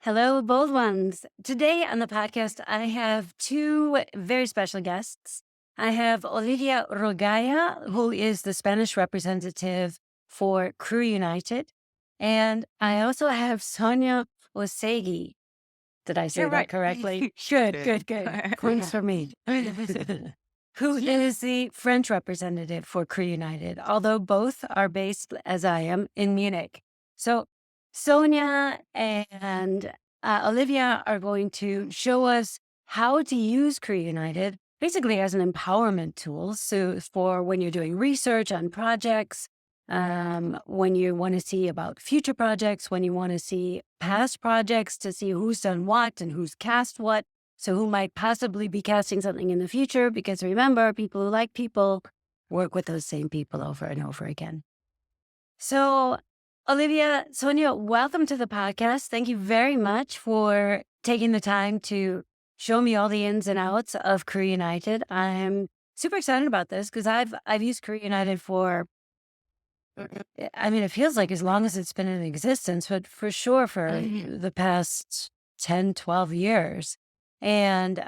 Hello, bold ones. Today on the podcast, I have two very special guests. I have Olivia Rogalla, who is the Spanish representative for Crew United. And I also have Sonia Hausséguy. Did I say You're that right. correctly? Good. Points for me. Who is the French representative for Crew United, although both are based, as I am, in Munich. So Sonia and Olivia are going to show us how to use Crew United basically as an empowerment tool. So for when you're doing research on projects, when you want to see about future projects, when you want to see past projects to see who's done what and who's cast what. So who might possibly be casting something in the future? Because remember, people who like people work with those same people over and over again. So Olivia, Sonia, welcome to the podcast. Thank you very much for taking the time to show me all the ins and outs of Crew United. I'm super excited about this because I've used Crew United for, it feels like as long as it's been in existence, but for sure for the past 10, 12 years. And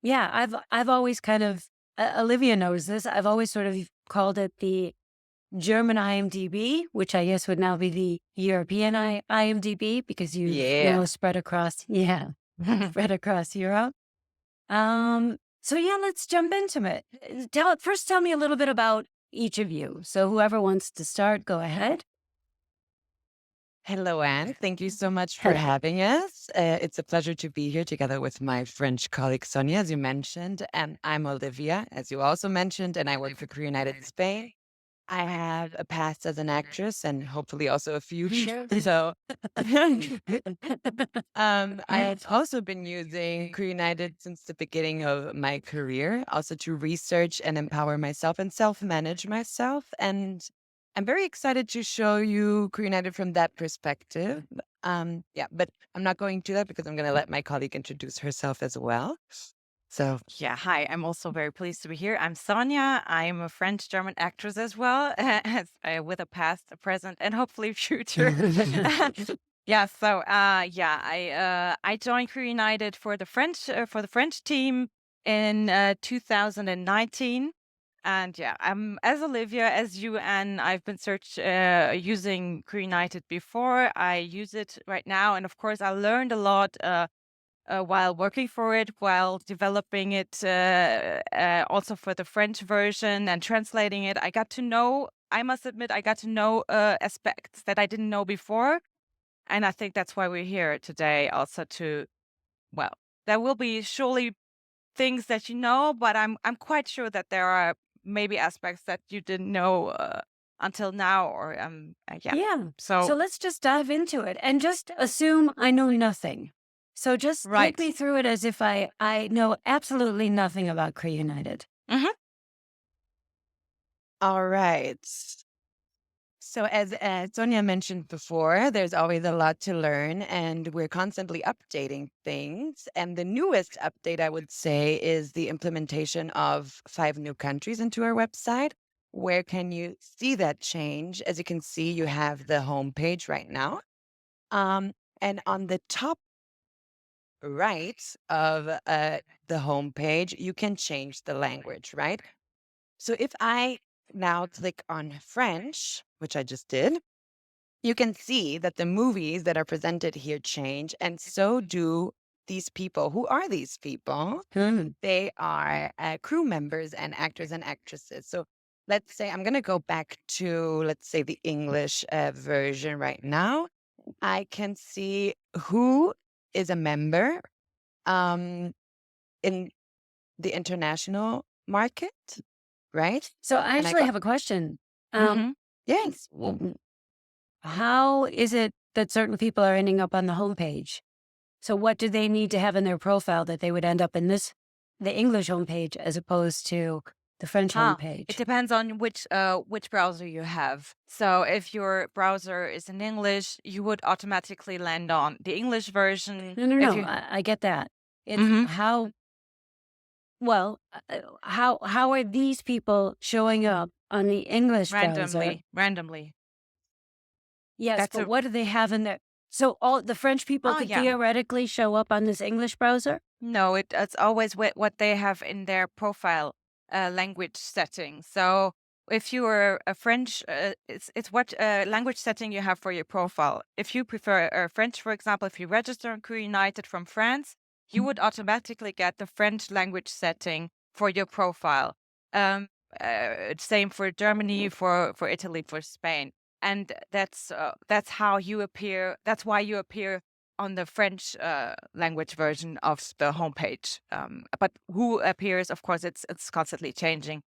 I've always kind of, Olivia knows this, I've always sort of called it the German IMDb, which I guess would now be the European IMDb because you've spread across, spread across Europe. Let's jump into it. Tell me a little bit about each of you. So whoever wants to start, go ahead. Hello, Anne. Thank you so much for having us. It's a pleasure to be here together with my French colleague Sonia, as you mentioned. And I'm Olivia, as you also mentioned, and I work for Crew United Spain. I have a past as an actress and hopefully also a future. So I have also been using Crew United since the beginning of my career, also to research and empower myself and self-manage myself. And I'm very excited to show you Crew United from that perspective. But I'm not going to do that because I'm going to let my colleague introduce herself as well. So Yeah, hi. I'm also very pleased to be here. I'm Sonia. I'm a French-German actress as well, with a past, a present, and hopefully future. I joined Crew United for the French team in 2019. And I'm as Olivia, as you, and I've been using Crew United before. I use it right now, and of course, I learned a lot while working for it, while developing it also for the French version and translating it. I must admit, I got to know aspects that I didn't know before. And I think that's why we're here today also there will be surely things that you know, but I'm quite sure that there are maybe aspects that you didn't know until now So let's just dive into it and just assume I know nothing. So just take me through it as if I know absolutely nothing about Crew United. all right. So as Sonia mentioned before, there's always a lot to learn and we're constantly updating things. And the newest update, I would say, is the implementation of 5 new countries into our website. Where can you see that change? As you can see, you have the homepage right now. And on the top right of the homepage, you can change the language, right? So if I now click on French, which I just did, you can see that the movies that are presented here change, and so do these people. Who are these people? They are crew members and actors and actresses. So let's say I'm going to go back to, let's say, the English version right now. I can see who is a member in the international market, right? So I actually have a question. Yes. How is it that certain people are ending up on the homepage? So what do they need to have in their profile that they would end up in the English homepage as opposed to the French homepage? It depends on which browser you have. So if your browser is in English, you would automatically land on the English version. No. I get that. It's how are these people showing up on the English browser? Randomly. Yes, but what do they have in their So all the French people Oh, could yeah. theoretically show up on this English browser? No, it's always what they have in their profile language setting. So if you are a French, it's what language setting you have for your profile. If you prefer French, for example, if you register on Crew United from France, you would automatically get the French language setting for your profile. Same for Germany, for Italy, for Spain, and that's how you appear. That's why you appear on the French language version of the homepage. But who appears, of course, it's constantly changing.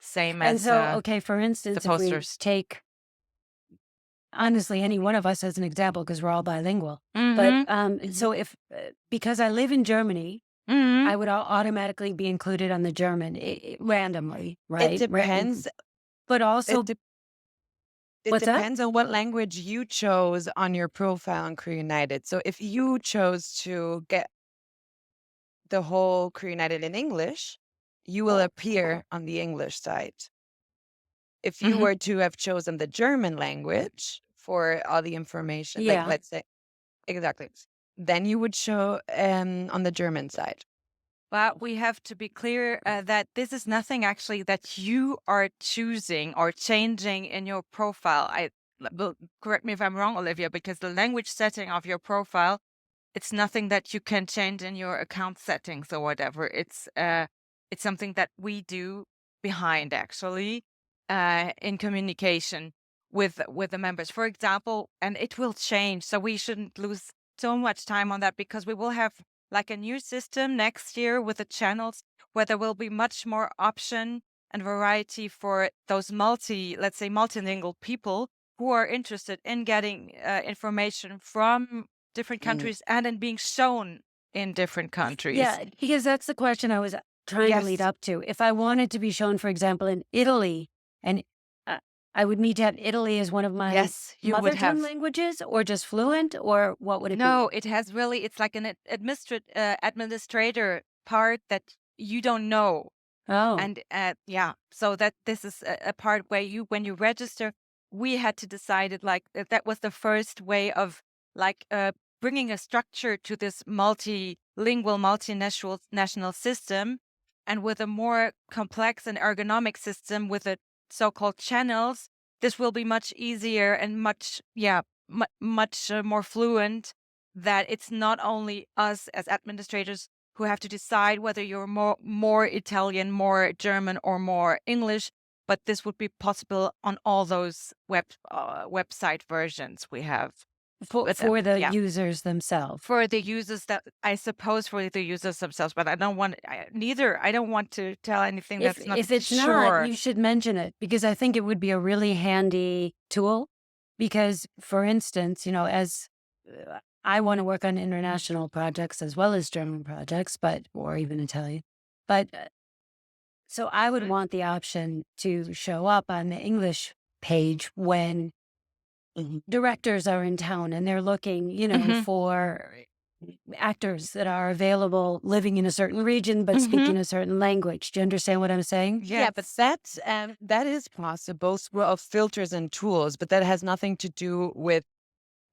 Same And as so, okay, for the instance, if we posters. take honestly any one of us as an example, because we're all bilingual. Mm-hmm. But so if because I live in Germany, Mm-hmm. I would automatically be included on the German randomly, It right? depends. But also, It, de- it what's that? depends on what language you chose on your profile on Crew United. So if you chose to get the whole Crew United in English, you will appear on the English site. If you Mm-hmm. were to have chosen the German language for all the information, like Yeah. let's say exactly, then you would show on the German side. But we have to be clear that this is nothing actually that you are choosing or changing in your profile. Correct me if I'm wrong, Olivia, because the language setting of your profile, it's nothing that you can change in your account settings or whatever. It's something that we do behind actually in communication with the members, for example, and it will change. So we shouldn't lose so much time on that because we will have like a new system next year with the channels where there will be much more option and variety for those let's say multilingual people who are interested in getting information from different Mm. countries and in being shown in different countries. Yeah, because that's the question I was trying to lead Yes. up to. If I wanted to be shown, for example, in Italy, and I would need to have Italy as one of my Yes, you mother would tongue have. languages, or just fluent, or what would it No, be? it has really, it's like an administrator part that you don't know. Oh, And yeah, so that this is a part where when you register, we had to decide it like that was the first way of like bringing a structure to this multilingual, multinational national system, and with a more complex and ergonomic system with the so-called channels, this will be much easier and much much more fluent. That it's not only us as administrators who have to decide whether you're more Italian, more German, or more English. But this would be possible on all those website versions we have with them. for the Yeah, users themselves. for the users that I suppose for the users themselves. But I don't want I don't want to tell anything If that's not if it's sure. not, you should mention it because I think it would be a really handy tool. Because, for instance, as I want to work on international projects as well as German projects, or even Italian, but so I would want the option to show up on the English page when directors are in town and they're looking, Mhm. for actors that are available living in a certain region but Mhm. speaking a certain language. Do you understand what I'm saying? Yeah, but that is possible of filters and tools, but that has nothing to do with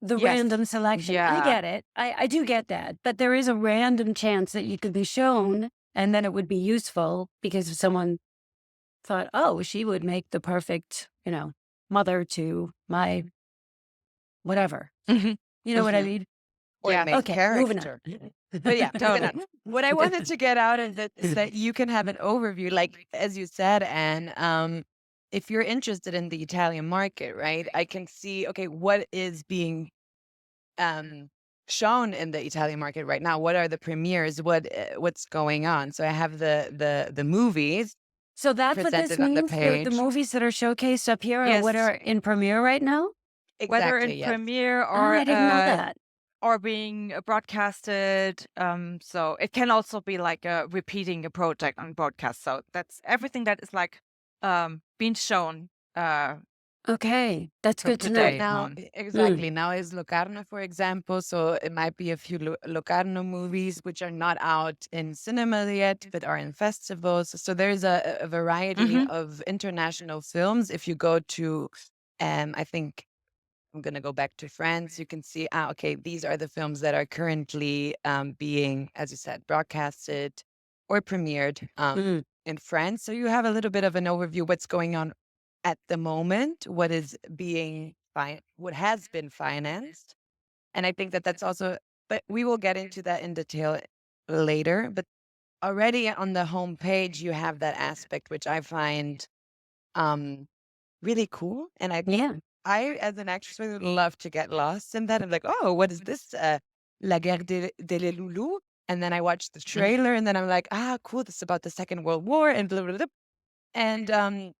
The Yes. random selection. I Yeah. get it. I do get that. But there is a random chance that you could be shown and then it would be useful because if someone thought, oh, she would make the perfect, mother to my whatever. Mhm. You know what I Mhm. mean? or the Yeah. main Okay, moving character. on. But yeah, moving Totally. on. What I wanted to get out of it is that you can have an overview, like as you said, and if you're interested in the Italian market, right? I can see, okay, what is being shown in the Italian market right now? What are the premieres? What's going on? So I have the movies So that's what this presented on the means? The page. movies that are showcased up here are what Yes. are in premiere right now? Whether in Exactly, yes. premiere Oh, I didn't know that. or being broadcasted. So it can also be like repeating a project on broadcast. So that's everything that is like being shown Okay, that's from good to know. today Now, on. exactly. Now is Locarno, for example. So it might be a few Locarno movies which are not out in cinema yet, but are in festivals. So there's a variety Mhm. of international films. If you go to, I think I'm going to go back to France. You can see, okay, these are the films that are currently being, as you said, broadcasted or premiered in France. So you have a little bit of an overview what's going on at the moment, what is being what has been financed. And I think that that's also, but we will get into that in detail later. But already on the homepage, you have that aspect, which I find really cool. And Yeah. I, as an actress, would love to get lost in that. I'm like, oh, what is this? La Guerre de les Loulous. And then I watched the trailer, and then I'm like, cool, this is about the Second World War, and blah, blah, blah. And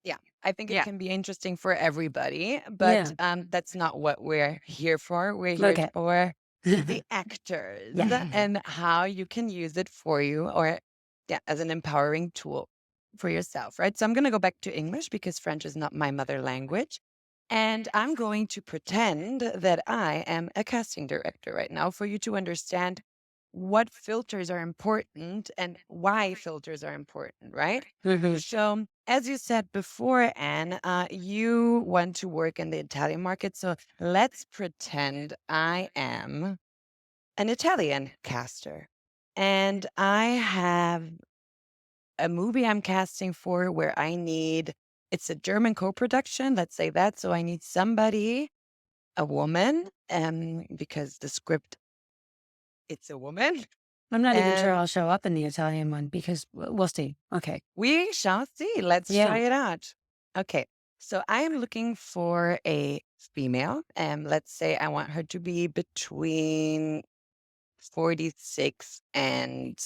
yeah, I think it Yeah. can be interesting for everybody, but that's not what we're here for. We're here Okay. for the actors Yeah. and how you can use it for you, or as an empowering tool for yourself, right? So I'm going to go back to English because French is not my mother language. And I'm going to pretend that I am a casting director right now for you to understand what filters are important and why filters are important, right? So, as you said before, Anne, you want to work in the Italian market. So let's pretend I am an Italian caster and I have a movie I'm casting for where it's a German co-production, let's say that. So I need somebody, a woman, because the script, it's a woman. I'm not even sure And I'll show up in the Italian one because we'll see. Okay. we shall see. Let's try it out. Okay. So I am looking for a female. And let's say I want her to be between 46 and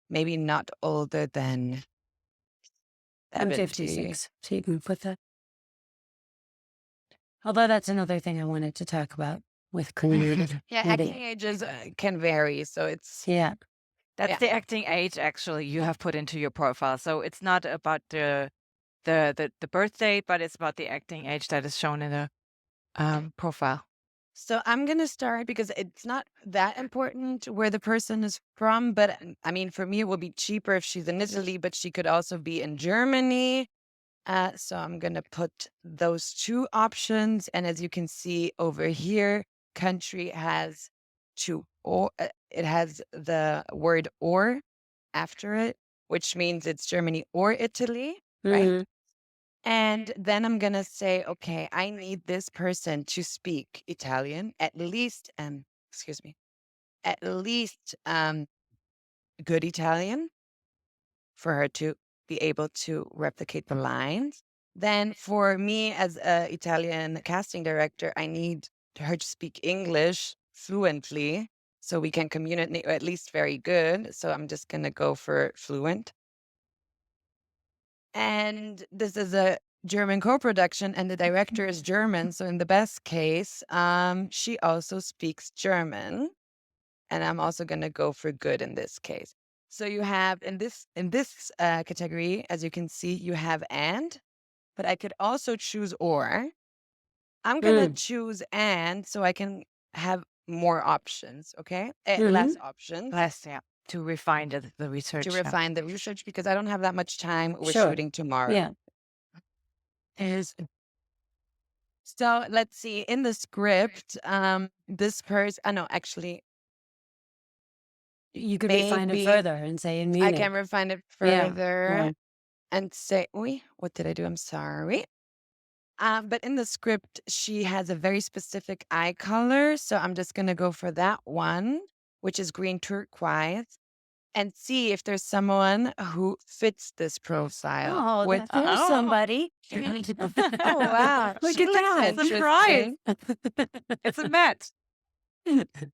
maybe not older than I'm 70. 56. So you can put that. Although that's another thing I wanted to talk about with creative. Yeah, acting ages can vary. So it's, Yeah. That's Yeah. the acting age actually you have put into your profile. So it's not about the birth date, but it's about the acting age that is shown in the profile. So I'm going to start because it's not that important where the person is from. But I mean, for me, it would be cheaper if she's in Italy, but she could also be in Germany. So I'm going to put those two options. And as you can see over here, country has it has the word or after it, which means it's Germany or Italy, right? And then I'm going to say, okay, I need this person to speak Italian, at least, excuse me, at least good Italian for her to be able to replicate the lines. Then for me as an Italian casting director, I need her to speak English fluently so we can communicate, or at least very good. So I'm just going to go for fluent. And this is a German co-production and the director is German. So in the best case, she also speaks German. And I'm also going to go for good in this case. So you have in this category, as you can see, you have and, but I could also choose or. I'm going to choose and so I can have more options, okay? Less options. Less, yeah, to refine the research. To yeah. refine the research because I don't have that much time. We're Sure. shooting tomorrow. Yeah. So let's see. In the script, this person, no, actually, You could refine it maybe further and say in I Munich. can refine it Yeah, further yeah. and say, what did I do? I'm sorry. But in the script, she has a very specific eye color. So I'm just going to go for that one, which is green turquoise, and see if there's someone who fits this profile. Oh, with, there's somebody. oh, wow. Look She at looks that. Surprise. interesting. It's a match.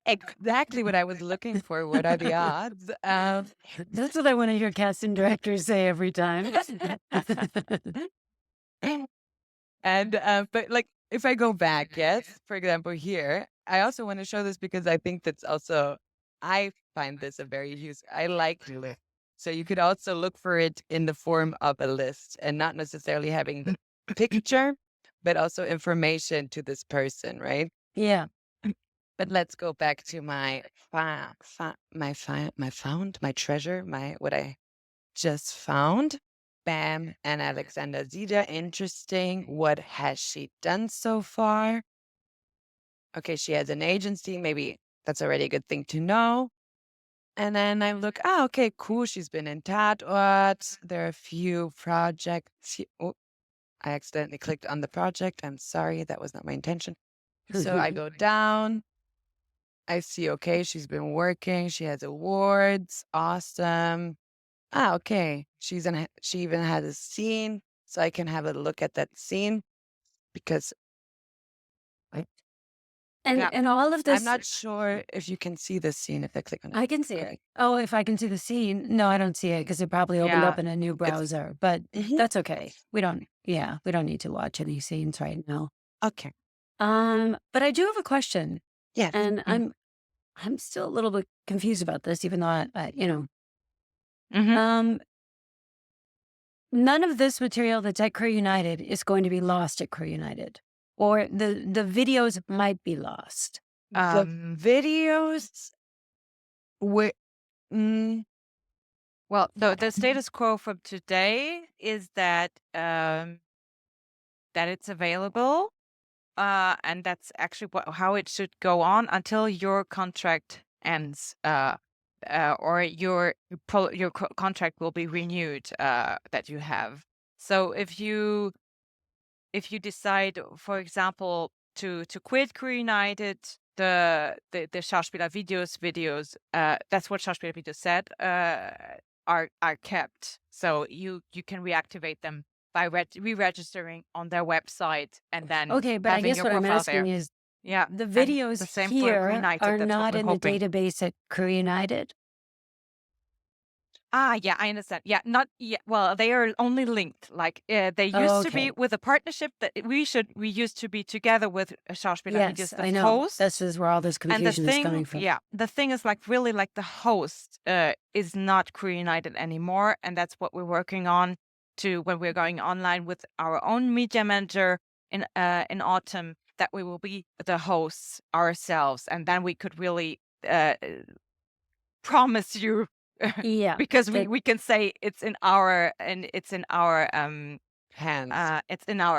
Exactly what I was looking for. What are the odds? That's what I want to hear casting directors say every time. And but like if I go back, yes, for example, here, I also want to show this because I think that's also I find this a very I like list. So you could also look for it in the form of a list and not necessarily having the picture, but also information to this person, right? Yeah. But let's go back to my treasure, what I just found. Bam and Alexander Zida. Interesting. What has she done so far? Okay, she has an agency. Maybe that's already a good thing to know. And then I look, okay, cool. She's been in Tatort. There are a few projects. Oh, I accidentally clicked on the project. I'm sorry. That was not my intention. So I go down. I see, okay, she's been working. She has awards. Awesome. Okay. She even has a scene. So I can have a look at that scene because Yeah. And all of this, I'm not sure if you can see the scene if I click on it. I can see it. Okay. Oh, if I can see the scene. No, I don't see it because it probably opened Yeah. up in a new browser, but Mhm. that's okay. We don't need to watch any scenes right now. Okay. But I do have a question, Yes. and I'm still a little bit confused about this, even though Mhm. none of this material that's at Crew United is going to be lost at Crew United, or the videos might be lost. The videos were. Well, the status quo from today is that it's available, and that's actually how it should go on until your contract ends, or your contract will be renewed, that you have. So if you decide, for example, to quit Crew United, the Schauspieler videos, that's what Schauspieler videos said, are kept. So you can reactivate them by re-registering on their website and then Okay, but I having guess your what I'm profile asking there. is Yeah, the and videos the same for Crew here United. are That's what not we're in the hoping. database at Crew United. Yeah, I understand. Yeah, not yeah. Well, they are only linked. Like they used to be Okay. with a partnership that we used to be together with Schauspieler Yes, Videos, I the know. host. This is where all this And the confusion is coming thing, from. yeah, the thing is like really like the host is not Crew United anymore, and that's what we're working on to when we're going online with our own media manager in autumn, that we will be the hosts ourselves, and then we could really promise you Yeah. because that- we can say it's in our Hands. it's in our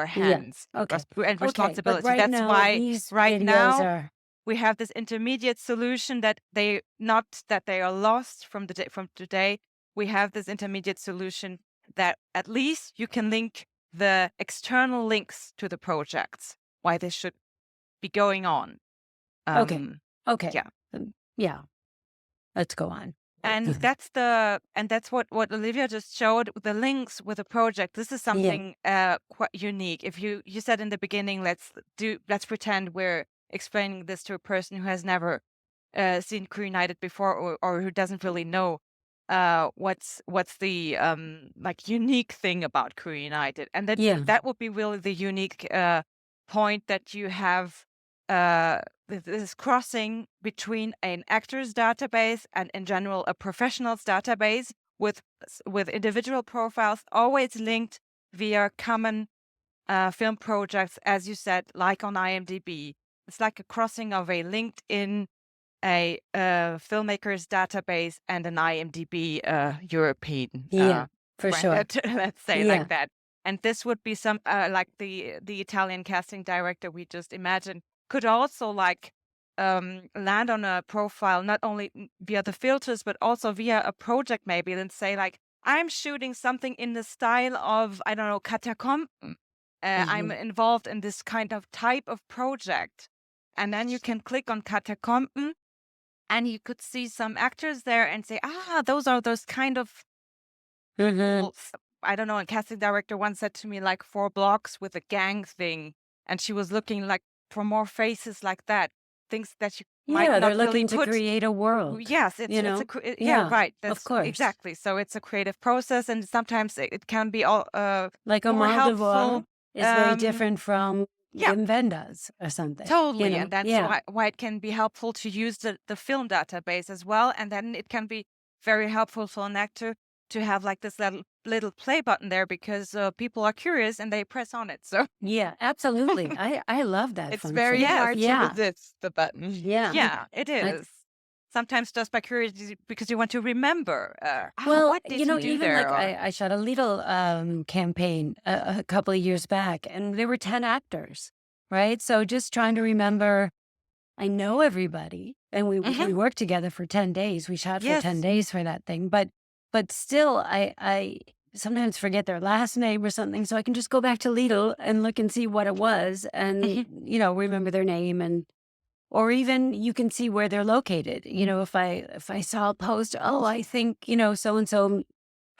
yeah. hands Okay. and Okay. But responsibility. right That's now, why these right videos now are. we have this intermediate solution that they not that they are lost from from today. We have this intermediate solution that at least you can link the external links to the projects. Why this should be going on. Okay. Okay. Yeah. Yeah. Let's go on. And that's what Olivia just showed, the links with the project. This is something quite unique. If you said in the beginning, let's pretend we're explaining this to a person who has never seen Crew United before, or who doesn't really know what's the like unique thing about Crew United, and that would be really the unique point, that you have this crossing between an actor's database and in general a professional's database with individual profiles always linked via common film projects, as you said, like on IMDb. It's like a crossing of a LinkedIn, a filmmaker's database, and an IMDb European for sure. branded, let's say Yeah. like that. And this would be some like the Italian casting director we just imagined could also like land on a profile, not only via the filters but also via a project maybe, and say like, I'm shooting something in the style of, I don't know, Catacomb. I'm involved in this kind of type of project. And then you can click on Catacomb and you could see some actors there and say, those are those kind of, well, I don't know, a casting director once said to me like 4 blocks with a gang thing. And she was looking like for more faces like that. Things that you might Yeah, not they're really looking to put. create a world. Yes, you know? yeah, right. Of That's course. exactly. So it's a creative process, and sometimes it can be all Like a more Maldivar helpful. is very Um, different from yeah. Wim Wenders or something. Totally, You know? and that's why it can be helpful to use the film database as well, and then it can be very helpful for an actor to have like this little play button there, because people are curious and they press on it. So Yeah, absolutely. I love that It's function. very hard Yeah. to resist the button. Yeah. yeah, it is. sometimes just by curiosity because you want to remember. Well, What did you do even there? like I shot a little campaign a couple of years back, and there were 10 actors, right? So just trying to remember, I know everybody, and we Mhm. worked together for 10 days. We shot for 10 Yes. days for that thing, but still, I sometimes forget their last name or something, so I can just go back to Lidl and look and see what it was, and Mhm. remember their name, and or even you can see where they're located. If I saw a post, oh, I think so and so.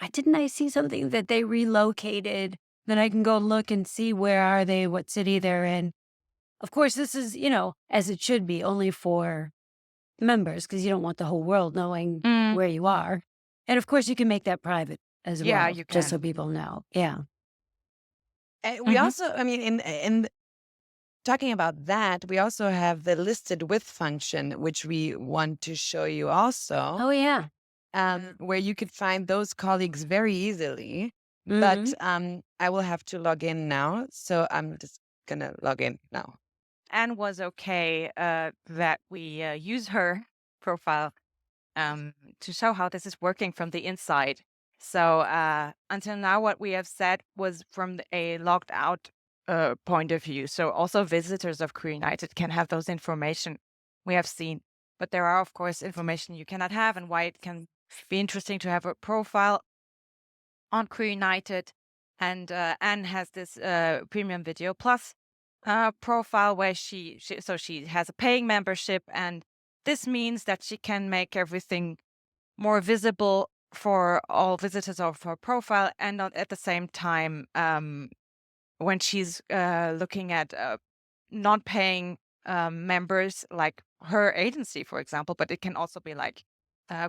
I see something that they relocated. Then I can go look and see where are they, what city they're in. Of course, this is as it should be, only for members because you don't want the whole world knowing Mm, where you are. And of course, you can make that private as yeah, well, you just so can. people know. Yeah. And we Mhm. also, I mean, in talking about that, we also have the listed with function, which we want to show you also, Oh yeah. where you could find those colleagues very easily. But Mm-hmm. I will have to log in now. So I'm just going to log in now. Anne was okay that we use her profile to show how this is working from the inside. So until now, what we have said was from a logged out point of view. So also visitors of Crew United can have those information we have seen. But there are, of course, information you cannot have, and why it can be interesting to have a profile on Crew United. And Anne has this Premium Video Plus profile where she has a paying membership, and this means that she can make everything more visible for all visitors of her profile, and at the same time, when she's looking at non-paying members like her agency, for example, but it can also be like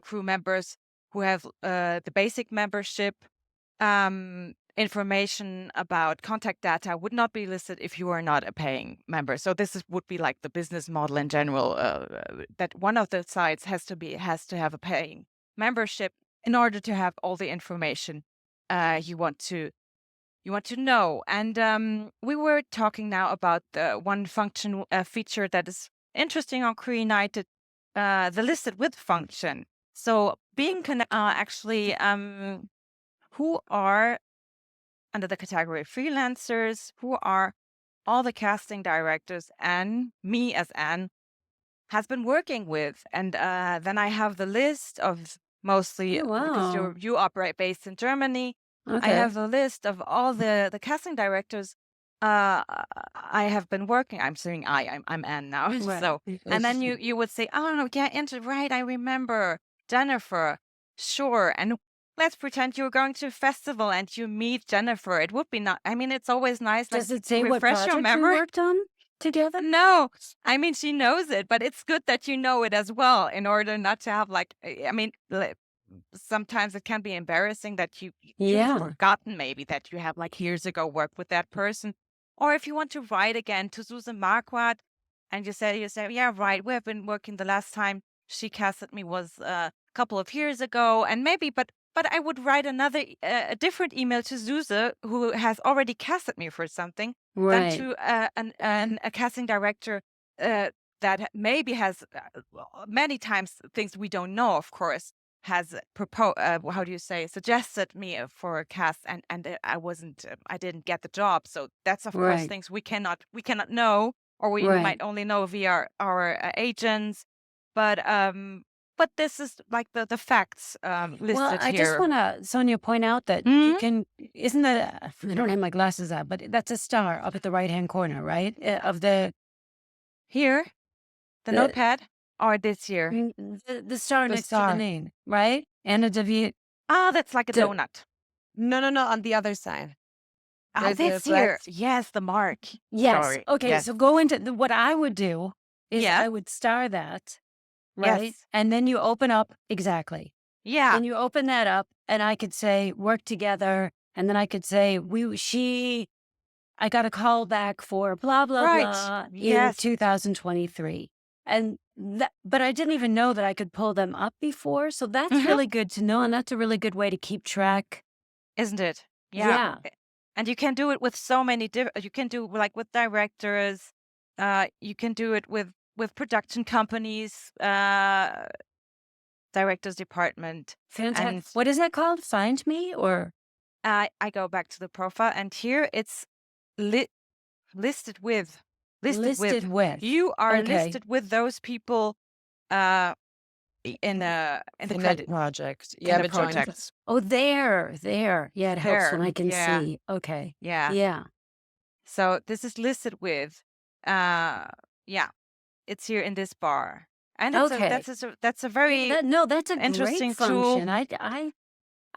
crew members who have the basic membership. Information about contact data would not be listed if you are not a paying member. So would be like the business model in general, that one of the sites has to have a paying membership in order to have all the information you want to know. And we were talking now about the one function feature that is interesting on Crew United, the listed with function. So being actually who are under the category freelancers, who are all the casting directors and me as Anne has been working with. And then I have the list of mostly Oh, because wow. you operate based in Germany. I Okay. have a list of all the casting directors I have been working. I'm saying I'm Anne now. Right. So and then you would say, oh no, yeah, right, I remember Jennifer. Sure. And let's pretend you're going to a festival and you meet Jennifer. It would be not, I mean, it's always nice, like Does it say what refresh your project we memory. worked on together? No, I mean, she knows it, but it's good that you know it as well in order not to have like, I mean, sometimes it can be embarrassing that you've Yeah. forgotten maybe that you have like years ago worked with that person. Or if you want to write again to Susan Marquardt and you say, yeah, right, we have been working the last time she casted me was a couple of years ago. And maybe, but I would write a different email to Suze, who has already casted me for something, than Right. to a casting director that maybe has many times things we don't know, of course, has how do you say, suggested me for a cast, and I didn't get the job. So that's of course Right. things we cannot know, or we Right. might only know via our agents. But this is like the facts Well, listed I just here. want to, Sonia, point out that you Mhm. can, isn't that, I don't have my glasses out, but that's a star up at the right-hand corner, right? Of Here, the the, notepad, or this here, the star The next to the star. name, right? Anna Devitt. that's like a De, donut. No, no, no. On the other side. There's a This black. here, yes, the mark. yes. Sorry, Okay. yes, So go into what I would do is yeah, I would star that, right? yes, And then you open up, exactly. yeah, And you open that up, and I could say, work together. And then I could say, I got a call back for blah, blah, right, blah in yes. 2023. And but I didn't even know that I could pull them up before. So that's Mhm. really good to know. And that's a really good way to keep track. Isn't it? Yeah. Yeah. And you can do it with so many different, you can do like with directors, you can do it with production companies, directors department. Fantastic. And What is that called? Find Me or? I go back to the profile, and here it's listed with. Listed with. You are Okay. listed with those people in the In the credit project. You in have the a joint. project. Oh, there. Yeah, it helps when There, I can yeah. see. Okay. Yeah. Yeah. So this is listed with. Yeah, it's here in this bar, and Okay. that's a very That's a interesting great function. tool.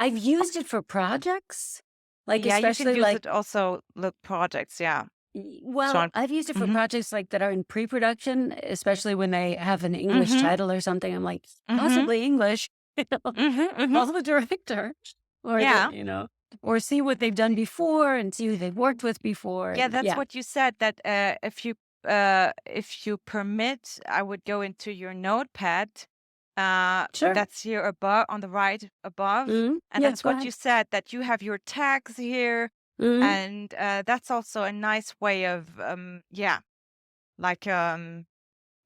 I've used it for projects, like Yeah, you can especially use like it also with projects. Yeah. well, Sean. I've used it for Mhm. projects like that are in pre-production, especially when they have an English Mhm. title or something. I'm like, Mhm. possibly English. Mhm. Call the director, or Yeah. or see what they've done before and see who they've worked with before. Yeah, and- that's what you said. That if you permit, I would go into your notepad. Sure. That's here above on the right above, and Yeah, that's go what ahead. you said. That you have your tags here, and that's also a nice way of like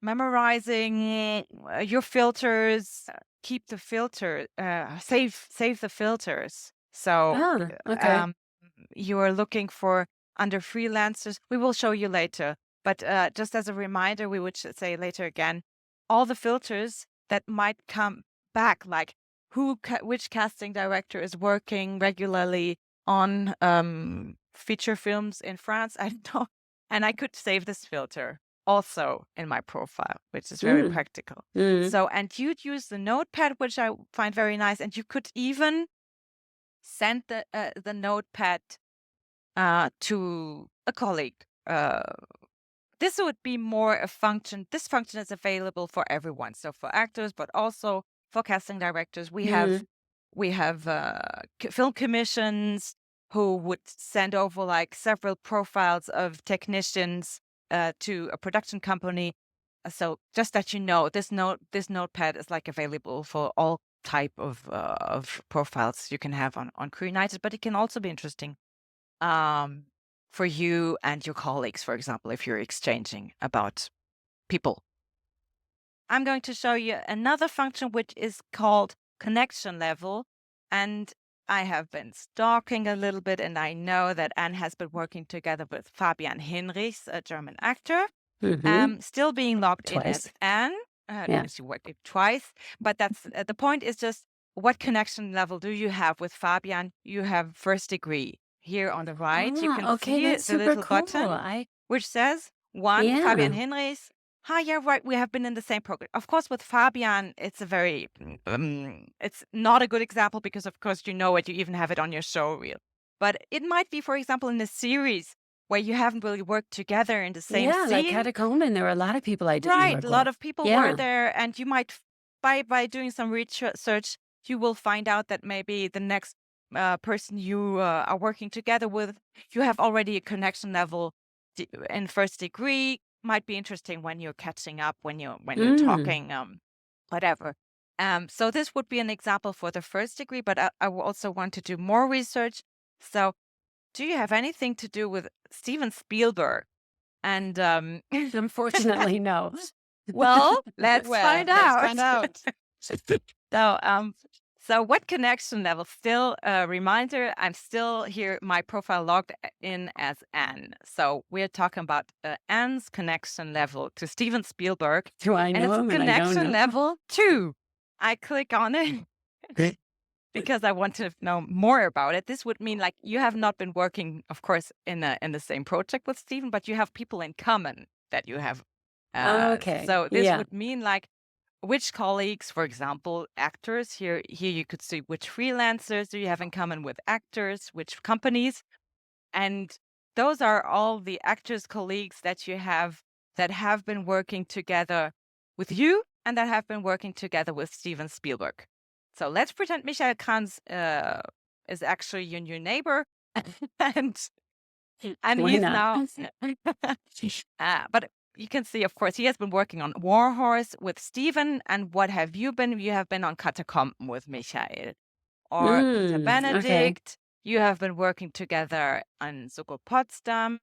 memorizing your filters. Keep the filter. Save the filters. So Ah, okay. you are looking for under freelancers. We will show you later, but just as a reminder, we would say later again, all the filters that might come back, like which casting director is working regularly on feature films in France. I don't know, and I could save this filter also in my profile, which is very practical. So, and you'd use the notepad, which I find very nice, and you could even send the notepad to a colleague. This would be more a function. This function is available for everyone, so for actors, but also for casting directors. We have film commissions who would send over like several profiles of technicians to a production company. So just that you know, this notepad is like available for all type of profiles you can have on Crew United, but it can also be interesting for you and your colleagues, for example, if you're exchanging about people. I'm going to show you another function which is called connection level. And I have been stalking a little bit, and I know that Anne has been working together with Fabian Hinrichs, a German actor, still being logged in as Twice. Anne. Yeah. She worked it twice, but that's the point is just what connection level do you have with Fabian? You have first degree. Here on the right, you can Okay, see that's the super little cool. button which says one, Fabian Yeah. Hinrichs. Yeah, right. We have been in the same program. Of course, with Fabian, it's a very, it's not a good example because, of course, you know it. You even have it on your show reel. But it might be, for example, in a series where you haven't really worked together in the same Yeah, like scene. Catacomb, and there were a lot of people I didn't Right, work a lot with. of people Yeah. were there, and you might, by doing some research, you will find out that maybe the next person you are working together with, you have already a connection level in first degree. Might be interesting when you're catching up, when you're talking, whatever. So this would be an example for the first degree, but I will also want to do more research. So, do you have anything to do with Steven Spielberg? And Unfortunately, no. well, let's Well, find let's out. find out. So what connection level? Still a reminder, I'm still here, my profile logged in as Anne. So we're talking about Anne's connection level to Steven Spielberg. Do I And know it's him? And I don't connection know. level 2. I click on it because I want to know more about it. This would mean like you have not been working, of course, in the same project with Steven, but you have people in common that you have. Okay. So this Yeah. would mean like which colleagues, for example, actors, here you could see which freelancers do you have in common with actors, which companies. And those are all the actors, colleagues that you have that have been working together with you and that have been working together with Steven Spielberg. So let's pretend Michael Kranz is actually your new neighbor. and Why he's not? now, but you can see, of course, he has been working on Warhorse with Steven. And what have you been? You have been on Catacomb with Michael. Or Peter Okay. Benedict. You have been working together on Soko Potsdam.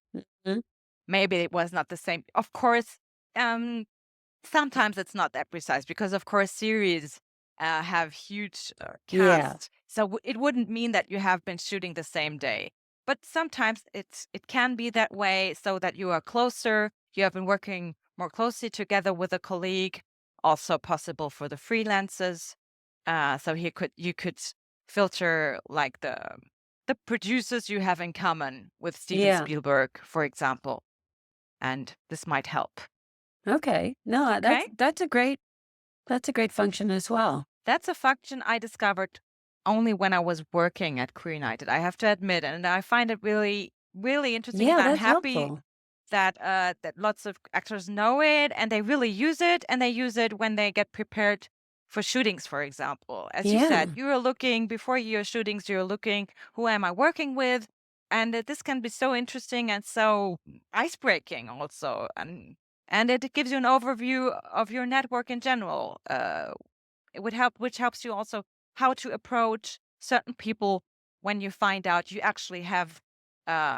Mhm. Maybe it was not the same. Of course, sometimes it's not that precise because, of course, series have huge Yeah. casts. So it wouldn't mean that you have been shooting the same day. But sometimes it can be that way, so that you are closer. You have been working more closely together with a colleague. Also possible for the freelancers. So you could filter like the producers you have in common with Steven Yeah. Spielberg, for example, and this might help. Okay. No, Okay. that's a great function as well. That's a function I discovered only when I was working at Queer United, I have to admit, and I find it really, really interesting, and Yeah, I'm that's happy helpful. that lots of actors know it and they really use it, and they use it when they get prepared for shootings, for example. As you said, Yeah. you are looking before your shootings, you're looking, who am I working with? And this can be so interesting and so ice-breaking also, and it gives you an overview of your network in general. It would help, which helps you also how to approach certain people when you find out you actually have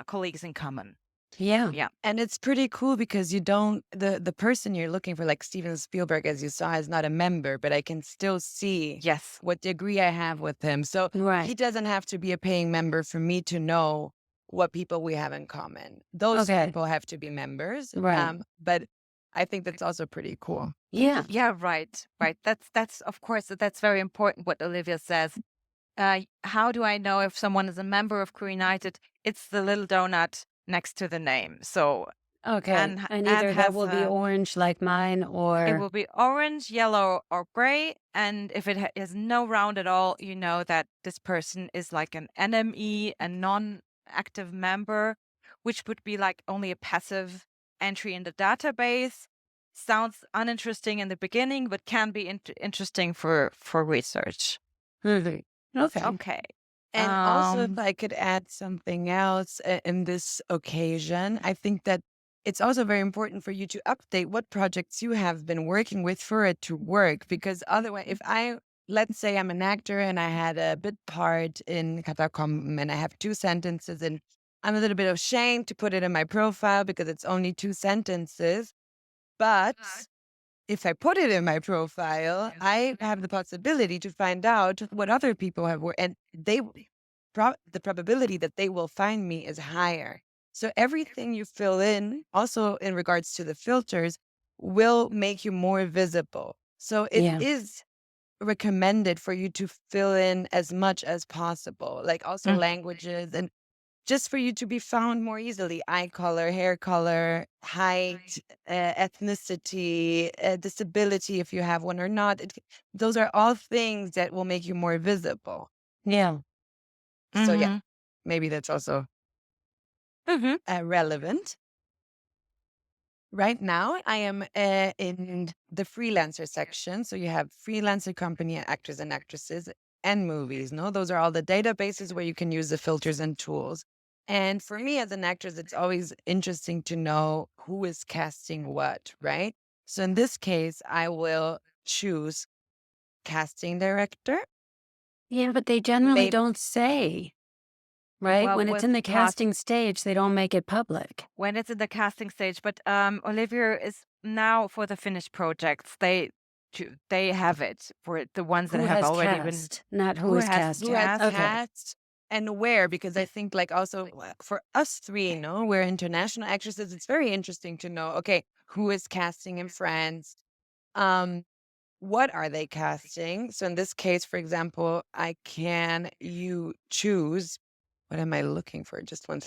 colleagues in common. Yeah. Yeah. And it's pretty cool because you don't the person you're looking for, like Steven Spielberg, as you saw, is not a member, but I can still see Yes. what degree I have with him. So he Right. doesn't have to be a paying member for me to know what people we have in common. Those Okay. people have to be members. Right. But I think that's also pretty cool. Yeah. Yeah. Right. Right. That's of course that's very important. What Olivia says. How do I know if someone is a member of Crew United? It's the little donut next to the name. So Okay. Anne And Anne either that has will be orange like mine it or will be orange, yellow, or gray. And if it has no round at all, you know that this person is like an NME, a non-active member, which would be like only a passive entry in the database. Sounds uninteresting in the beginning, but can be interesting for research. Mhm. Okay. Okay. And also, if Um, I could add something else in this occasion, I think that it's also very important for you to update what projects you have been working with for it to work. Because otherwise, if let's say I'm an actor and I had a bit part in Catacomb and I have 2 sentences, and I'm a little bit ashamed to put it in my profile because it's only 2 sentences. But if I put it in my profile, I have the possibility to find out what other people have worked, and the probability that they will find me is higher. So everything you fill in, also in regards to the filters, will make you more visible. So it Yeah. is recommended for you to fill in as much as possible, like also mm, languages, and just for you to be found more easily. Eye color, hair color, height, ethnicity, disability, if you have one or not. Those are all things that will make you more visible. Yeah. So, yeah, mhm, maybe that's also mhm. relevant. Right now, I am in the freelancer section. So, you have freelancer company, actors and actresses, and movies. No, those are all the databases where you can use the filters and tools. And for me as an actress, it's always interesting to know who is casting what, right? So, in this case, I will choose casting director. Yeah, but they generally Maybe don't say, right? Well, When it's in with the casting stage, they don't make it public. when it's in the casting stage, but Olivia is now for the finished projects. They have it for the ones that Who have has already been cast, not who who is has who has casting. cast. Okay. cast and where, because I think like also for us three, no, we're international actresses. It's very interesting to know, okay, who is casting in France? Um, what are they casting? So in this case, for example, you choose, what am I looking for? Just one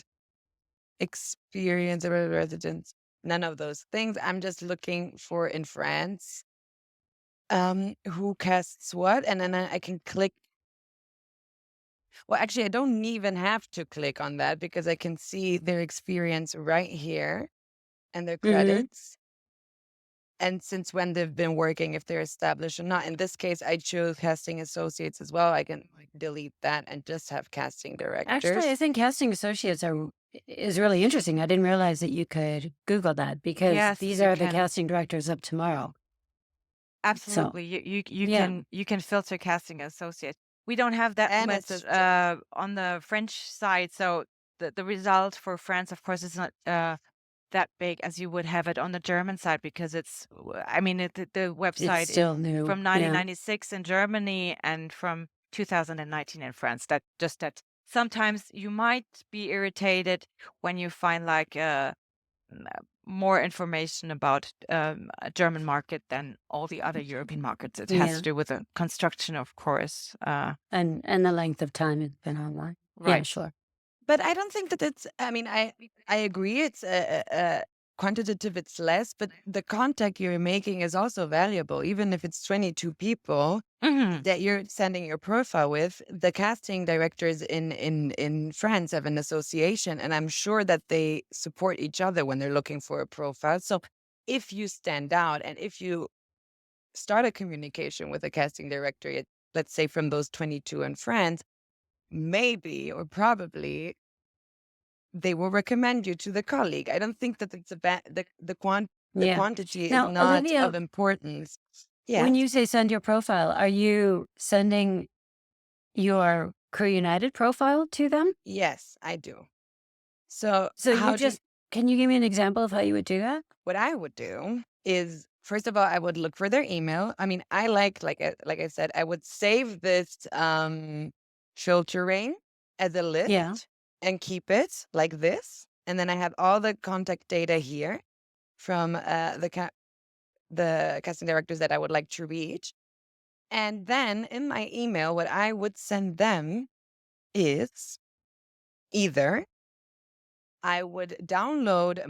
experience of a residence. None of those things. I'm just looking for in France. Who casts what? And then I can click. Well, actually, I don't even have to click on that because I can see their experience right here and their Hmm. credits. And since when they've been working, if they're established or not. In this case, I chose casting associates as well. I can delete that and just have casting Actually, I directors. think casting associates is really interesting. I didn't realize that you could Google that because Yes, these you are the can. casting directors up tomorrow. So Absolutely. yeah. You can filter casting associate. We don't have that And much it's on the French side, so the result for France, of course, is not that big as you would have it on the German side, because the It's website is still new. from Yeah. 1996 in Germany and from 2019 in France. That sometimes you might be irritated when you find like more information about a German market than all the other European markets. It has Yeah. to do with the construction, of course. And the length of time it's been online. Yeah, Right. sure. But I don't think that it's. I mean, I agree. It's quantitative. It's less, but the contact you're making is also valuable. Even if it's 22 people Mhm. that you're sending your profile with, the casting directors in France have an association, and I'm sure that they support each other when they're looking for a profile. So if you stand out and if you start a communication with a casting director, let's say from those 22 in France, maybe or probably they will recommend you to the colleague. I don't think that it's a bad the Yeah. quantity is Now, not Olivia, of importance. when Yes. you say send your profile, are you sending your Crew United profile to them? Yes, I do. So So how you do just can you give me an example of how you would do that? what I would do is, first of all, I would look for their email. I mean, I like I said, I would save this filtering as a list Yeah. and keep it like this. And then I have all the contact data here from the casting directors that I would like to reach. And then in my email, what I would send them is either I would download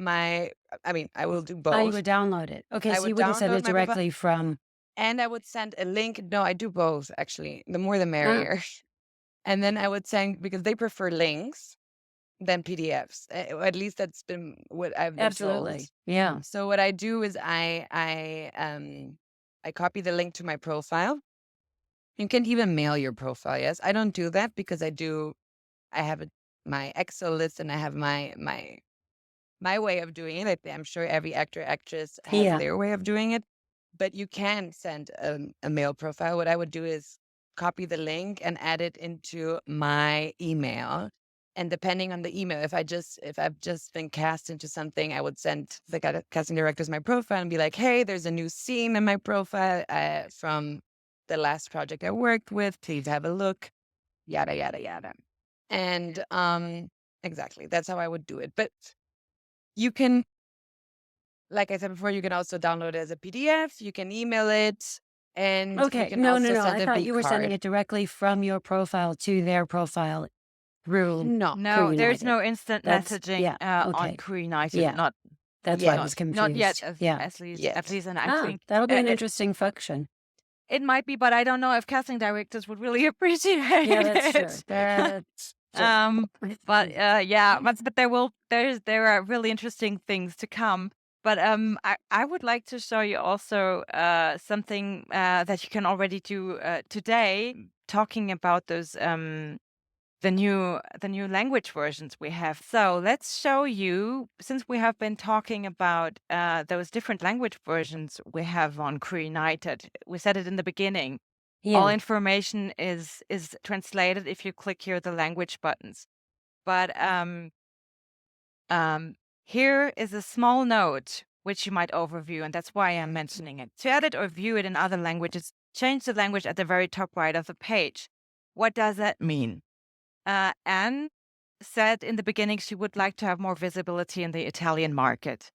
I will do Oh, you both. would download it. Okay, I so you would wouldn't send download it my profile directly from. and I would send a link. No, I do both actually. The more the Ah, merrier. And then I would send, because they prefer links than PDFs. Or at least that's been what I've been told. absolutely. Yeah. So what I do is I copy the link to my profile. You can even mail your profile. Yes, I don't do that because I have my Excel list and I have my way of doing it. I'm sure every actor, actress has Yeah. their way of doing it, but you can send a mail profile. What I would do is copy the link and add it into my email. And depending on the email, if I've just been cast into something, I would send the casting directors my profile and be like, hey, there's a new scene in my profile from the last project I worked with. Please have a look. Yada yada yada. And exactly, that's how I would do it. But you can, like I said before, you can also download it as a PDF. You can email it, and you Okay. can No, also no, no. send I a thought V you were sending card. it directly from your profile to their profile through No, Crew No, there's United. no instant That's messaging yeah. on Okay. Crew United. Yeah. Not That's why I yet, was not yet, confused. Yeah. at yet. least, and I Ah, think that'll be an it interesting function. it might be, but I don't know if casting directors would really appreciate Yeah, that's true. it. That's true. But there are really interesting things to come. But I would like to show you also something that you can already do today, talking about those the new language versions we have. So let's show you, since we have been talking about those different language versions we have on Crew United. We said it in the beginning. All Yeah. information is translated if you click here the language buttons. But here is a small note which you might overview, and that's why I'm mentioning it. To edit or view it in other languages, change the language at the very top right of the page. What does that mean? Anne said in the beginning she would like to have more visibility in the Italian market,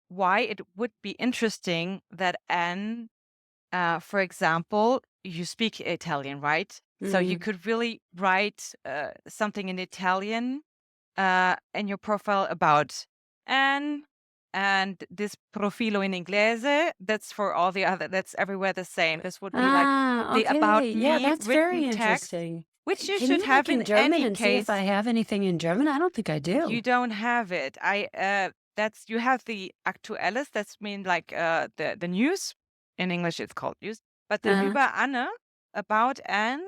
why it would be interesting that Anne, for example, you speak Italian, right? So you Mhm. could really write something in Italian in your profile about Anne, and this profilo in inglese, that's for all the other, that's everywhere the same. This would be like Ah, the about okay. Yeah, me that's very written text, interesting. which you Can should you have look in in German any and see if I case. have anything in German? I don't think I You do. don't have it. You have the Aktuelles, that's mean like the news. In English it's called news. But the Uh-huh. über Anne, about Anne,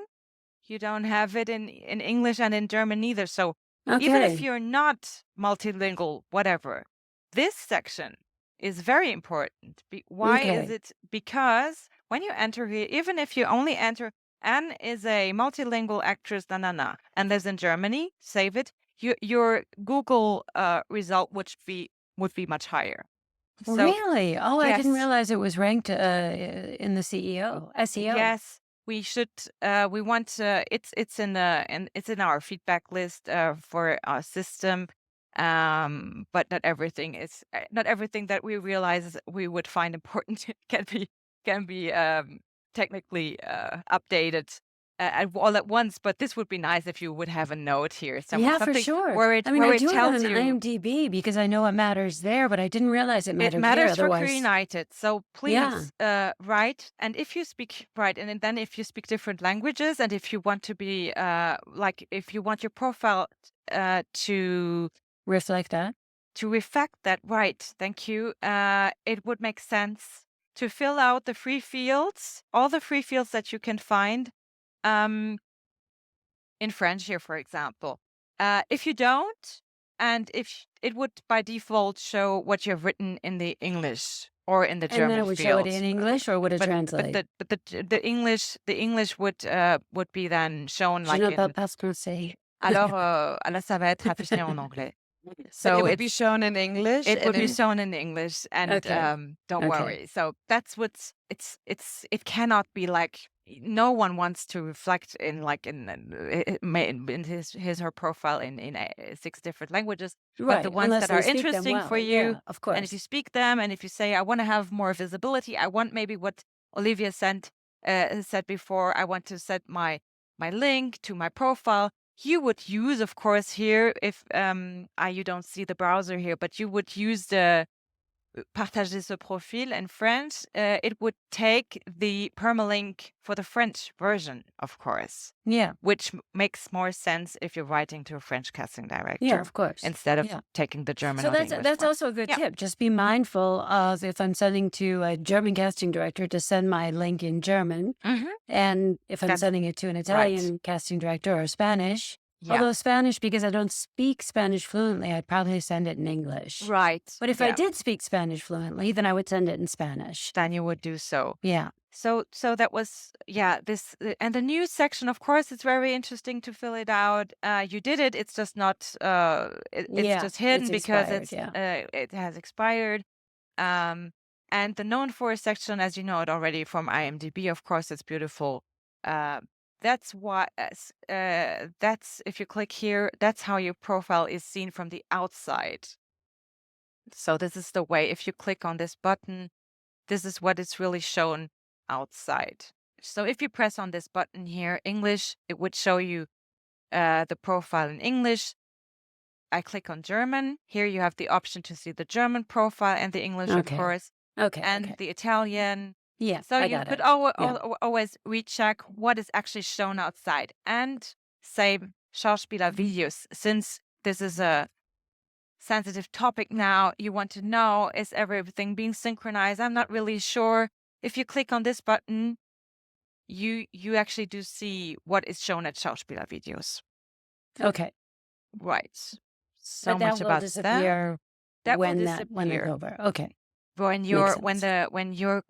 you don't have it in English and in German neither. So even if Okay. you're not multilingual, whatever, this section is very important. Why is Okay. it? Because when you enter here, even if you only enter Anne is a multilingual actress, and lives in Germany, save it. your Google result would be much higher. So Really? Oh, I didn't yes, realize it was ranked in the CEO, SEO. yes, we should. We want. It's in it's in our feedback list for our system. But not everything that we realize we would find important can be technically updated all at once. But this would be nice if you would have a note here, Yeah, for something sure. where it I mean, I do have tells it on you. IMDb because I know it matters there, but I didn't realize it It mattered here. matters for Otherwise, United. So yeah. please write. And if you speak right, and then if you speak different languages, and if you want to be like if you want your profile to Reflect that. reflect that, right? Thank you. It would make sense to fill out the free fields, all the free fields that you can find in French here, for example. If you don't, and if it would by default show what you've written in the English or in the And then German it would show it field. in English, or would it But translate? the English would be then shown Je like ne parle in. pas français. Alors ça va être affiché en anglais. So So it would be shown in English. it and would be in- shown in English, and Okay. don't Okay. worry. So that's what's it cannot be like no one wants to reflect in like in his her profile in 6 different languages, but Right. the ones Unless that are they speak them interesting well. for you. Yeah, of And if you course. speak them, and if you say, I want to have more visibility, I want maybe what Olivia said before, I want to set my link to my profile. You would use, of course, here if you don't see the browser here, but you would use the partager ce profil in French. It would take the permalink for the French version, of course, Yeah. which makes more sense if you're writing to a French casting director. Yeah, of course. Instead of Yeah. taking the German So or the that's English one. also a good Yeah. tip. Just be mindful of if I'm sending to a German casting director to send my link in German, Mhm. and if I'm That's sending it to an Italian casting director or Spanish. Yeah. Although Spanish, because I don't speak Spanish fluently, I'd probably send it in English. Right. But if I Yeah. did speak Spanish fluently, then I would send it in Spanish. Then you would do so. Yeah. So that was this and the news section. Of course, it's very interesting to fill it out. You did it. It's just not. It's Yeah, just hidden it's because expired, it has expired. And the known for section, as you know it already from IMDb, of course, it's beautiful. That's why. That's if you click here. That's how your profile is seen from the outside. So this is the way. If you click on this button, this is what is really shown outside. So if you press on this button here, English, it would show you the profile in English. I click on German. Here you have the option to see the German profile and the English, Okay. of course, Okay. and okay. the Italian. Yeah. So I you got could it. Yeah. always recheck what is actually shown outside and say Schauspieler videos. Since this is a sensitive topic now, you want to know, is everything being synchronized? I'm not really sure. If you click on this button, you actually do see what is shown at Schauspieler videos. Okay. Right. So But that much will about disappear that. when will that when it's disappear over. Okay. when your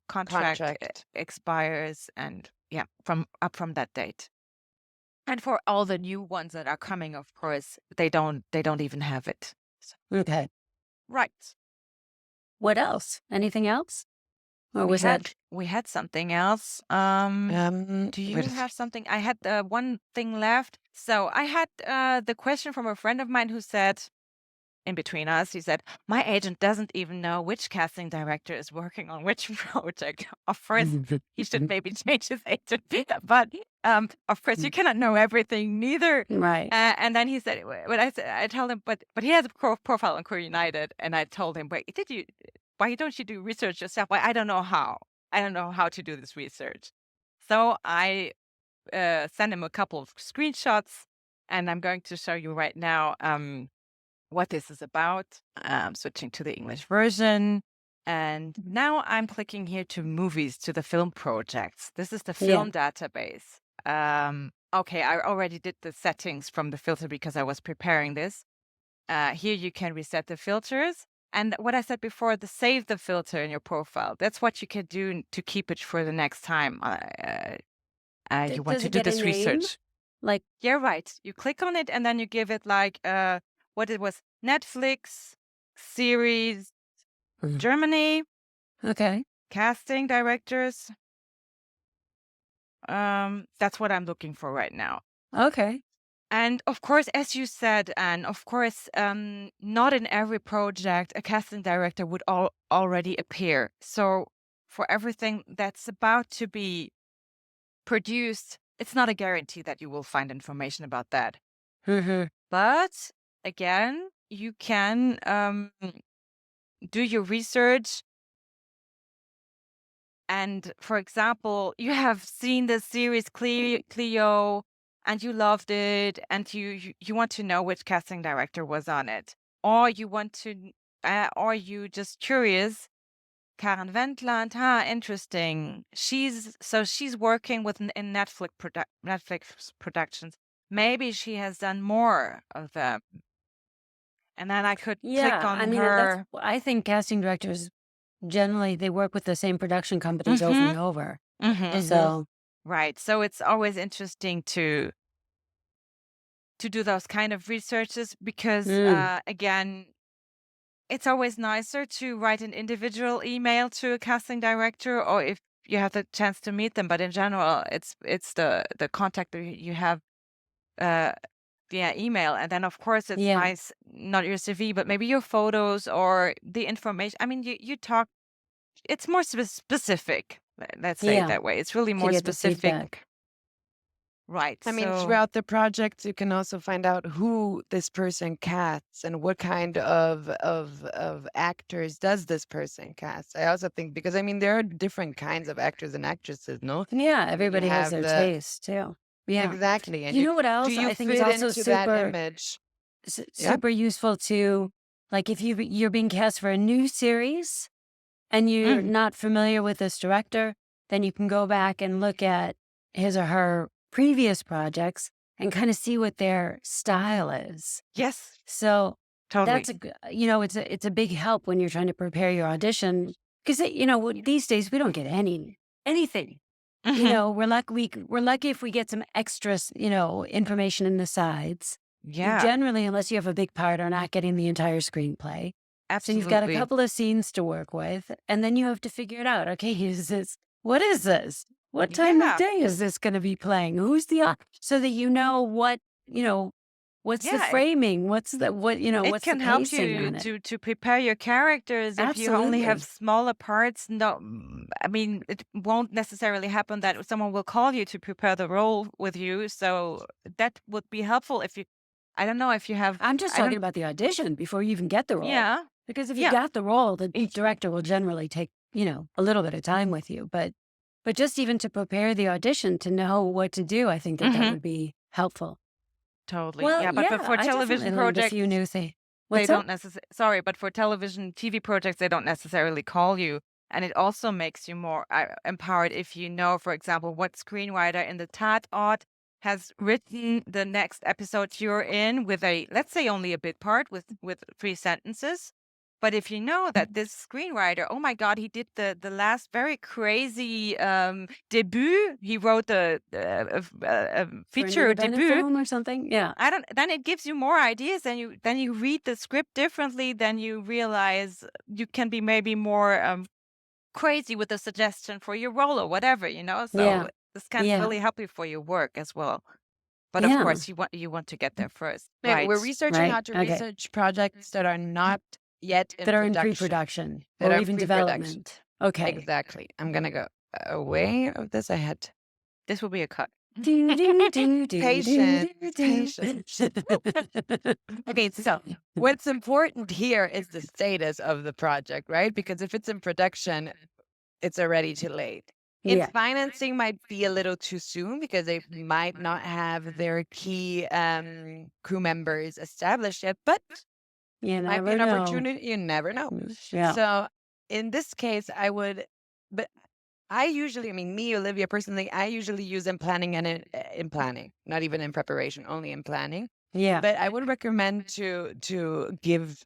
contract expires, and from that date. And for all the new ones that are coming, of course, they don't even have it. Okay. Right. What else? Anything else? Or was that? We had something else. Do you wait, have something? I had one thing left. So I had the question from a friend of mine who said, in between us, he said, my agent doesn't even know which casting director is working on which project. Of course, he should maybe change his agent. But of course, you cannot know everything neither. Right. And then he said, but I told him, but he has a profile on Career United. And I told him, why don't you do research yourself? Well, I don't know how. I don't know how to do this research. So I sent him a couple of screenshots, and I'm going to show you right now what this is about. Switching to the English version. And now I'm clicking here to movies, to the film projects. This is the film database. Okay, I already did the settings from the filter because I was preparing this. Here you can reset the filters. And what I said before, save the filter in your profile. That's what you can do to keep it for the next time you want to do this research. Like, Yeah, right. You click on it and then you give it like what it was, Netflix series Mhm. Germany, okay. casting directors. That's what I'm looking for right now. Okay. And of course, as you said, and of course, not in every project a casting director would already appear. So for everything that's about to be produced, it's not a guarantee that you will find information about that. Mhm. But again, you can do your research. And for example, you have seen the series Cleo and you loved it and you want to know which casting director was on it. Or you want to, or you just curious. Karen Wendland, interesting. She's working with in Netflix productions. Maybe she has done more of them. And then I could click Yeah, I on mean, her. I think casting directors generally they work with the same production companies over Mm-hmm. and over. Mm-hmm. So, Right. So it's always interesting to do those kind of researches because mm, again, it's always nicer to write an individual email to a casting director or if you have the chance to meet them. But in general, it's the contact that you have uh via email. And then of course it's yeah, nice, not your CV, but maybe your photos or the information. I mean, you talk, it's more specific. Let's say it yeah, that way. It's really to more get the specific. feedback. Right. I mean, So throughout the project, you can also find out who this person casts and what kind of actors does this person cast. I also think because I mean there are different kinds of actors and actresses, no? Yeah, I mean, you everybody has have their the taste too. Yeah. exactly, and You you know what do else you I think is fit also into that image? Yeah. super useful to, like, if you're being cast for a new series and you're mm, not familiar with this director, then you can go back and look at his or her previous projects and kind of see what their style is. yes, So totally. that's it's a big help when you're trying to prepare your audition because these days we don't get anything. Hmm. We're lucky if we get some extras, information in the sides. You Yeah, generally, unless you have a big part, are not getting the entire screenplay. So you've got a absolutely. couple of scenes to work with, and then you have to figure it out. Okay, what is this? What time of Yeah, day is this going to be playing? Who's so that you know what's the yeah. framing? It What's the can help pacing you on it? to prepare your characters if you only have Absolutely. smaller parts. No, I mean, it won't necessarily happen that someone will call you to prepare the role with you. So that would be helpful if you, I don't know if you have, I'm just I talking don't, about the audition before you even get the role. yeah, Because if you yeah. got the role, the director will generally take, a little bit of time with you. But just even to prepare the audition to know what to do, I think that Hmm. would be helpful. Totally. Well, Yeah, but yeah, for I definitely television learned a projects, few new things. they What's up? don't necessarily, sorry, but for television, TV projects, they don't necessarily call you. And it also makes you more empowered if you know, for example, what screenwriter in the Tatort has written the next episode you're in with a, let's say, only a bit part with 3 sentences. But if you know that this screenwriter, oh my God, he did the last very crazy debut. He wrote a For an feature independent debut. film or something? Yeah. I don't, then it gives you more ideas and you read the script differently, then you realize you can be maybe more crazy with the suggestion for your role or whatever, Yeah. so this can Yeah. really help you for your work as well. But of Yeah. course you want to get there first. Yeah, we're Right. researching Right. how to Okay. research projects that are not yet in That are in production, pre-production that or are in even pre-production. development. Okay. Exactly. I'm gonna go away of this. I had This will be a cut. Do, do, do, do, patience, do, do, patience. do. Okay, so what's important here is the status of the project, right? Because if it's in production, it's already too late. In Yeah. financing might be a little too soon because they might not have their key crew members established yet, but You it might be never an know. opportunity. You never know. Yeah. So in this case, I would, but I usually, I mean, me, Olivia, personally, I usually use in planning and in planning, not even in preparation, only in planning. Yeah. But I would recommend to give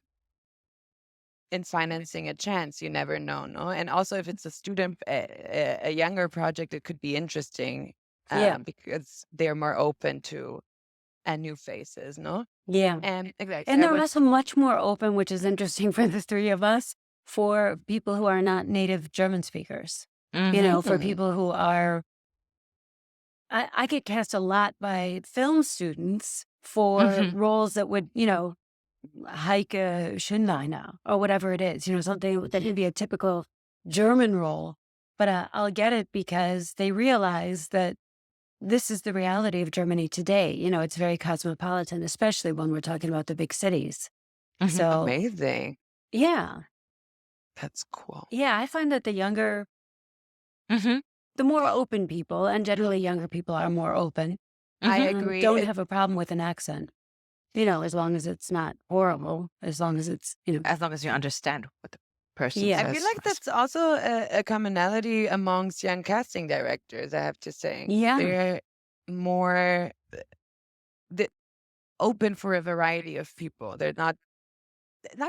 in financing a chance. You never know, no. And also, if it's a student, a younger project, it could be interesting Yeah. because they're more open to new faces, no? Yeah. Exactly. And they're also much more open, which is interesting for the three of us, for people who are not native German speakers. You know, for people who are, I get cast a lot by film students for roles that would, you know, Heike Schönleiner or whatever it is, you know, something that could be a typical German role. But I'll get it because they realize that this is the reality of Germany today. You know, it's very cosmopolitan, especially when we're talking about the big cities. So, Amazing. yeah. That's cool. Yeah, I find that the younger, the more open people, and generally younger people are more open, I agree. don't have a problem with an accent. You know, as long as it's not horrible, as long as it's, you know, As long as you understand what the person Yeah. I says. feel like that's also a commonality amongst young casting directors, I have to say. Yeah. They're more open for a variety of people. They're not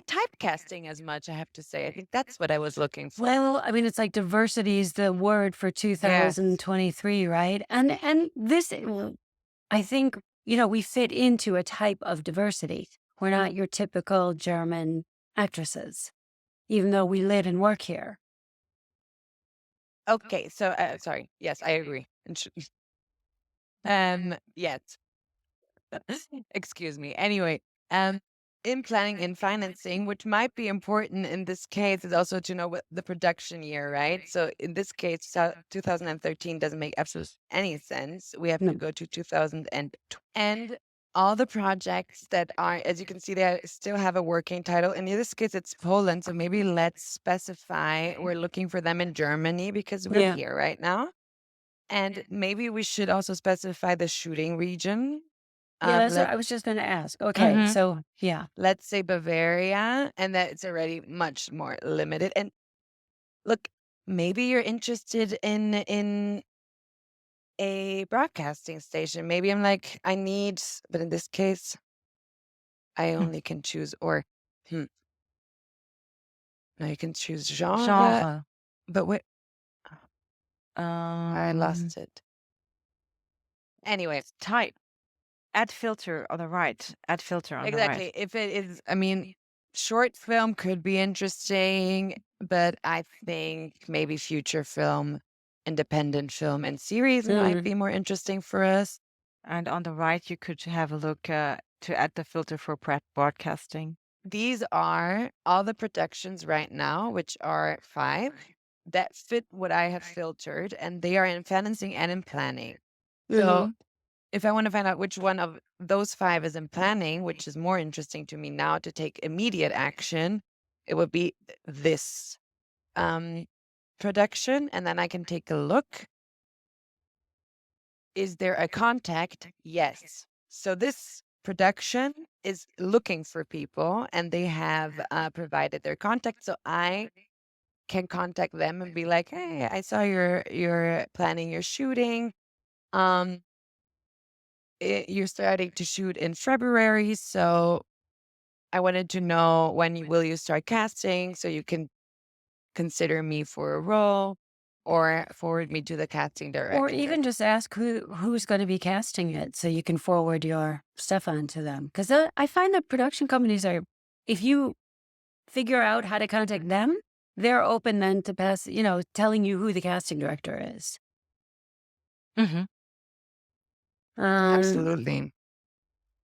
typecasting as much, I have to say. I think that's what I was looking for. Well, I mean, it's like diversity is the word for 2023, right? And this, I think, you know, we fit into a type of diversity. We're not your typical German actresses, even though we live and work here. Okay, so sorry. Yes, I agree. Yes. Excuse me. Anyway, in planning and financing, which might be important in this case, is also to know what the production year, right? So in this case, 2013 doesn't make absolutely any sense. We have No. to go to 2020. And all the projects that are, as you can see, they still have a working title. And in this case, it's Poland. So maybe let's specify we're looking for them in Germany because we're Yeah. here right now. And maybe we should also specify the shooting region. Yeah, that's what Let, I was just going to ask. Okay, so yeah. let's say Bavaria, and that it's already much more limited. And look, maybe you're interested in a broadcasting station. Maybe I'm like, I need, but in this case, I only can choose now you can choose genre. Genre. But wait, I lost it. Anyway, Type. Add filter on the right. Add filter on the right. exactly. If it is, I mean, short film could be interesting, but I think maybe feature film, independent film, and series might be more interesting for us. And on the right, you could have a look to add the filter for broadcasting. These are all the productions right now, which are 5 that fit what I have filtered, and they are in financing and in planning. So if I want to find out which one of those 5 is in planning, which is more interesting to me now to take immediate action, it would be this production. And then I can take a look. Is there a contact? Yes. So this production is looking for people and they have provided their contact. So I can contact them and be like, hey, I saw you're planning your shooting. You're starting to shoot in February, so I wanted to know when will you start casting so you can consider me for a role or forward me to the casting director. Or even just ask who's going to be casting it so you can forward your stuff on to them. Because I find that production companies are, if you figure out how to contact them, they're open then to pass, you know, telling you who the casting director is. Absolutely.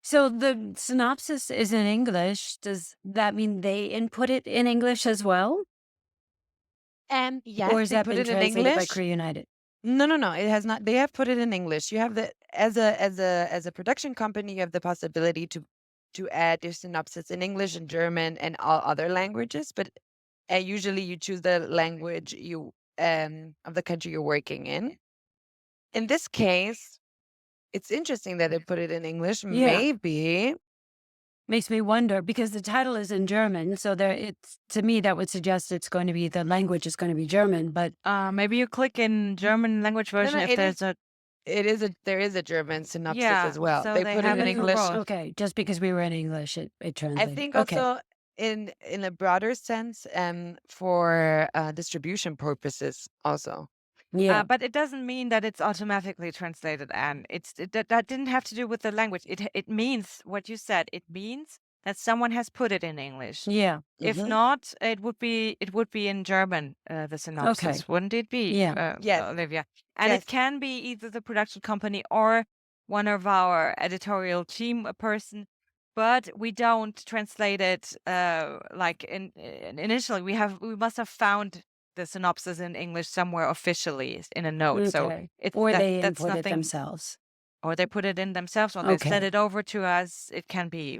So the synopsis is in English. Does that mean they input it in English as well? Yes, Or has they that put been it in translated by English. Crew United? No, it has not. They have put it in English. You have the as a production company, you have the possibility to add your synopsis in English and German and all other languages, but usually you choose the language you of the country you're working in. In this case, it's interesting that they put it in English. Yeah. Maybe Makes me wonder because the title is in German, so it's to me that would suggest it's going to be the language is going to be German. But Maybe you click in German language version if there's a. there is a German synopsis Yeah, as well. so They they put it have in it for English. both. okay, just because we were in English, it I translated. think Okay. also in a broader sense, for distribution purposes also. Yeah. But it doesn't mean that it's automatically translated, and that didn't have to do with the language. It means what you said. It means that someone has put it in English. Yeah. If not, it would be in German, the Okay. synopsis, wouldn't it be, Yeah. Yes. Olivia? And Yes. it can be either the production company or one of our editorial team, a person, but we don't translate it like initially. We must have found the synopsis in English somewhere officially in a note. So Okay. it's Or they that's input it nothing, themselves. or they put it in themselves, or they send Okay. it over to us. It can be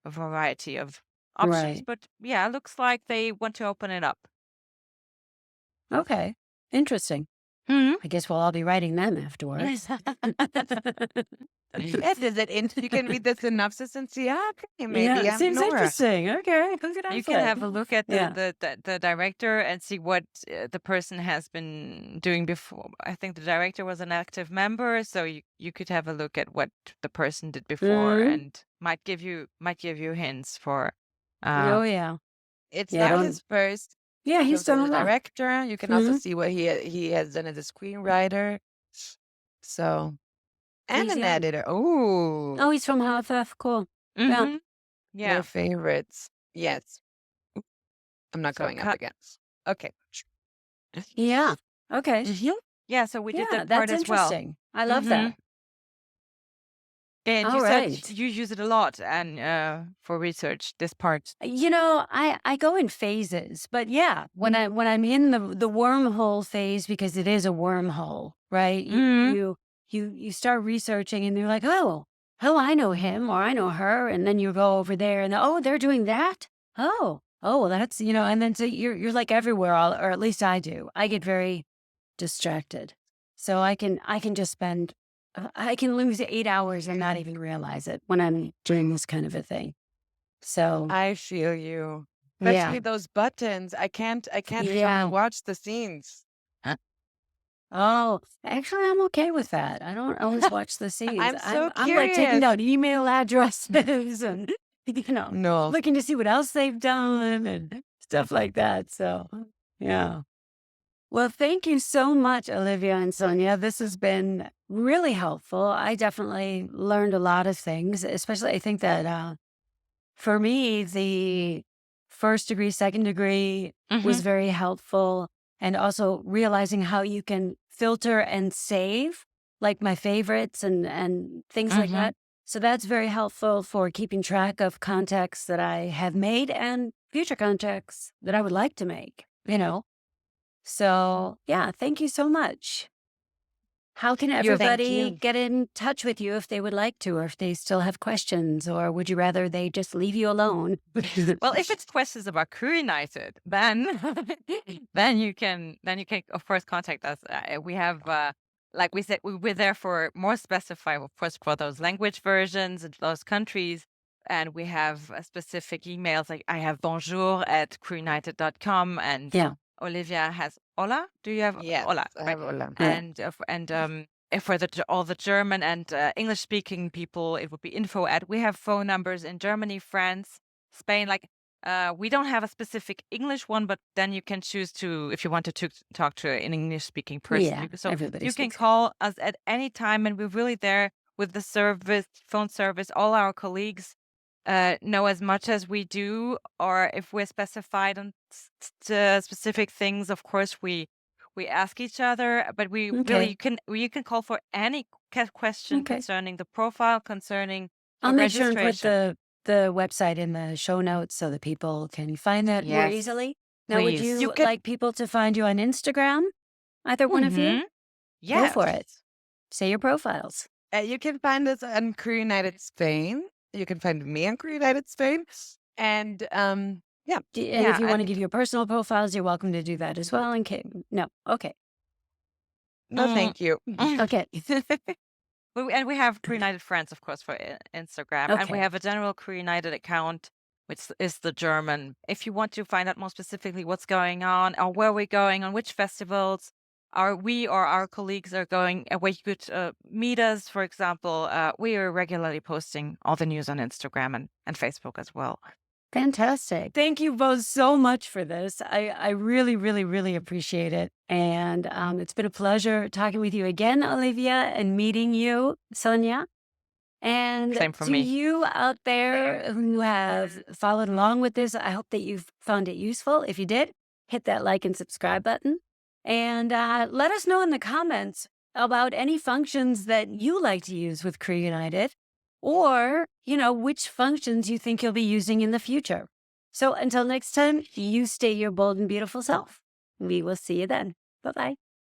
a variety of options, Right. but yeah, it looks like they want to open it up. Okay. Interesting. Hmm. I guess we'll all be writing them afterwards. Yes, is it you can read the synopsis and see, okay, maybe Yeah, I'm seems Nora. interesting. Okay, who could I You can have a look at Yeah. the director and see what the person has been doing before. I think the director was an active member, so you could have a look at what the person did before, Mhm. and might give you hints for. Oh yeah. It's Yeah, not don't- his first Yeah, he's shows as done a a lot. director. You can also Mhm. see what he has done as a screenwriter. So, and He's an young. editor. Ooh, Oh, he's from HFF. Cool. Yeah. Mhm. Yeah. your favorites. Yes. I'm not So going up again. Okay. Yeah. Okay. Mhm. yeah, so we did Yeah, that part that's as well. interesting. I love Mhm. that. And All you said right. you use it a lot and for research, this part. I go in phases, but yeah, when I'm in the wormhole phase, because it is a wormhole, right? Mhm. You start researching and you're like, oh, I know him or I know her, and then you go over there and oh, they're doing that. Oh, well, that's and then so you're like everywhere, or at least I do. I get very distracted, so I can just spend. I can lose 8 hours and not even realize it when I'm doing this kind of a thing. So I feel you. yeah. Especially those buttons. I can't Yeah. watch the scenes. Oh, actually, I'm okay with that. I don't always watch the scenes. I'm so I'm like taking curious. down email addresses and No. looking to see what else they've done and stuff like that. So yeah. Well, thank you so much, Olivia and Sonia. This has been really helpful. I definitely learned a lot of things, especially I think that for me, the first degree, second degree was Mhm. very helpful. And also realizing how you can filter and save like my favorites and things like Mhm. that. So that's very helpful for keeping track of contacts that I have made and future contacts that I would like to make, So yeah, thank you so much. How can Thank everybody you. get in touch with you if they would like to, or if they still have questions, or would you rather they just leave you alone? Well, if it's questions about Crew United, then then you can of course contact us. We have like we said, we're there for more specified, of course, for those language versions and those countries. And we have specific emails. Like I have bonjour@crewunited.com, and Yeah. Olivia has hola. Do you have Yes, hola? I Right. have Ola. Yeah. And for all the German and English speaking people, it would be info at. We have phone numbers in Germany, France, Spain. Like we don't have a specific English one, but then you can choose to, if you want to talk to an English speaking person. Yeah, So everybody you can speaks. call us at any time, and we're really there with the phone service. All our colleagues know as much as we do, or if we're specified on specific things, of course we ask each other. But we really, Okay. you can call for any question Okay. concerning the profile, concerning the I'll make sure and put registration. the website in the show notes so that people can find that more Yes, easily. Now, would please. You you can like people to find you on Instagram? Either one of you? Mhm. Go for Yes. it. Say your profiles. you can find us on Crew United Spain. You can find me on Crew United Spain. And yeah. And Yeah, if you want to and give your personal profiles, you're welcome to do that as well. No. Okay. No, mm, thank you. Okay. and we have Crew United Friends, of course, for Instagram, and we Okay. have a general Crew United account, which is the German. If you want to find out more specifically what's going on, or where we're going, on which festivals we or our colleagues are going, where you could meet us, for example, we are regularly posting all the news on Instagram and Facebook as well. Fantastic. Thank you both so much for this. I really, really, really appreciate it. And it's been a pleasure talking with you again, Olivia, and meeting you, Sonia. And Same for to me. you out there who have followed along with this, I hope that you've found it useful. If you did, hit that like and subscribe button. And let us know in the comments about any functions that you like to use with Crew United, or, which functions you think you'll be using in the future. So until next time, you stay your bold and beautiful self. We will see you then. Bye-bye.